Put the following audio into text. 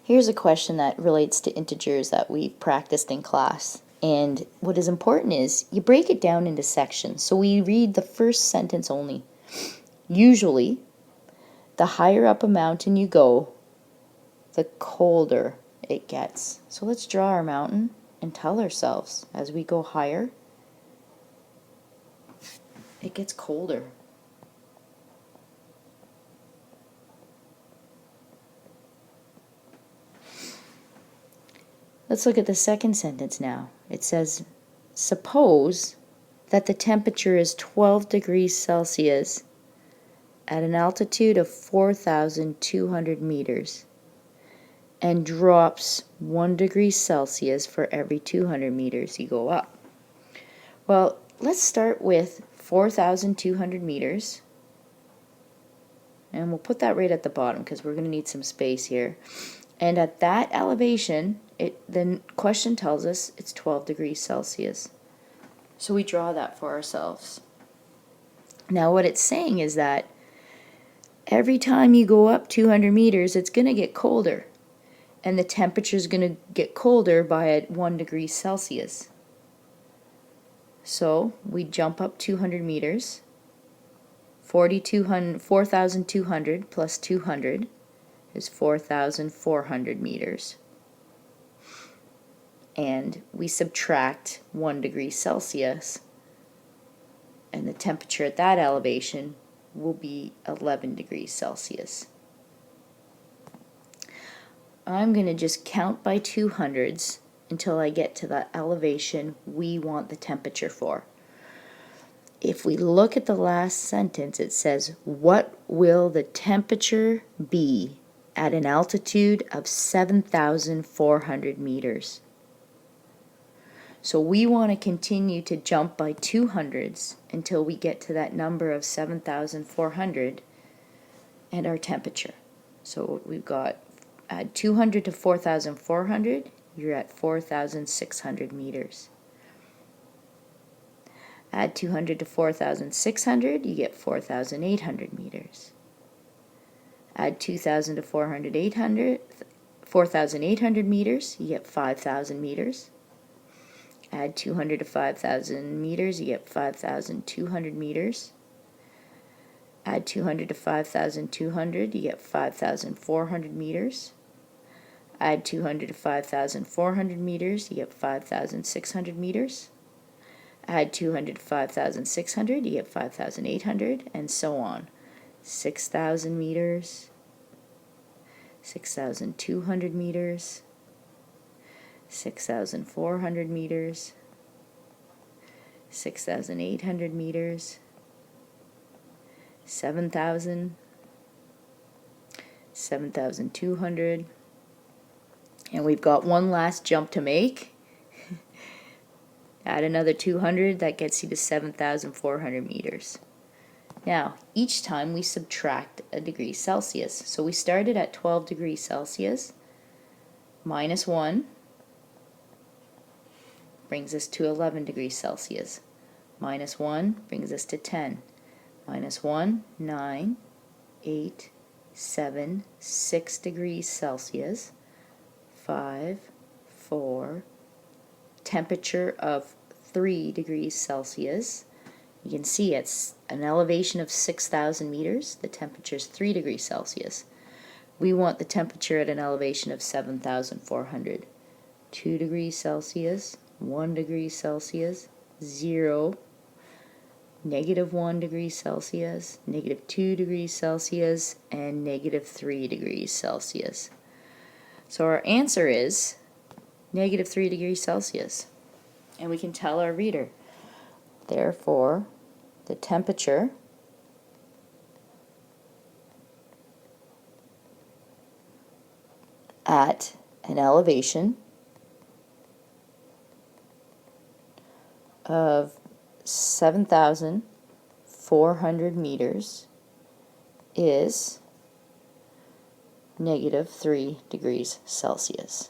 Here's a question that relates to integers that we've practiced in class. And what is important is you break it down into sections. So we read the first sentence only. Usually, the higher up a mountain you go, the colder it gets. So let's draw our mountain and tell ourselves as we go higher, it gets colder. Let's look at the second sentence now. It says, suppose that the temperature is 12 degrees Celsius at an altitude of 4,200 meters and drops 1 degree Celsius for every 200 meters you go up. Well, let's start with 4,200 meters, and we'll put that right at the bottom because we're going to need some space here. And at that elevation, the question tells us it's 12 degrees Celsius. So we draw that for ourselves. Now what it's saying is that every time you go up 200 meters, it's going to get colder. And the temperature is going to get colder by 1 degree Celsius. So we jump up 200 meters. 4,200 plus 200 is 4,400 meters. And we subtract 1 degree Celsius, and the temperature at that elevation will be 11 degrees Celsius. I'm going to just count by 200s until I get to the elevation we want the temperature for. If we look at the last sentence, it says, what will the temperature be at an altitude of 7,400 meters? So we want to continue to jump by 200s until we get to that number of 7,400 and our temperature. So we've got add 200 to 4,400, you're at 4,600 meters. Add 200 to 4,600, you get 4,800 meters. Add 2,000 to 4,800 meters, you get 5,000 meters. Add 200 to 5,000 meters, you get 5,200 meters. Add 200 to 5,200, you get 5,400 meters. Add 200 to 5,400 meters, you get 5,600 meters. Add 200 to 5,600, you get 5,800, and so on. 6,000 meters, 6,200 meters, 6,400 meters, 6,800 meters, 7,000, 7,200, and we've got one last jump to make. Add another 200, that gets you to 7,400 meters. Now, each time we subtract a degree Celsius. So we started at 12 degrees Celsius, minus 1 brings us to 11 degrees Celsius. Minus 1 brings us to 10. Minus 1, 9, 8, 7, 6 degrees Celsius, 5, 4, temperature of 3 degrees Celsius. You can see it's an elevation of 6,000 meters. The temperature is 3 degrees Celsius. We want the temperature at an elevation of 7,400. 2 degrees Celsius, 1 degree Celsius, 0, negative 1 degree Celsius, negative 2 degrees Celsius, and negative 3 degrees Celsius. So our answer is negative 3 degrees Celsius. And we can tell our reader, therefore, the temperature at an elevation of 7,400 meters is negative 3 degrees Celsius.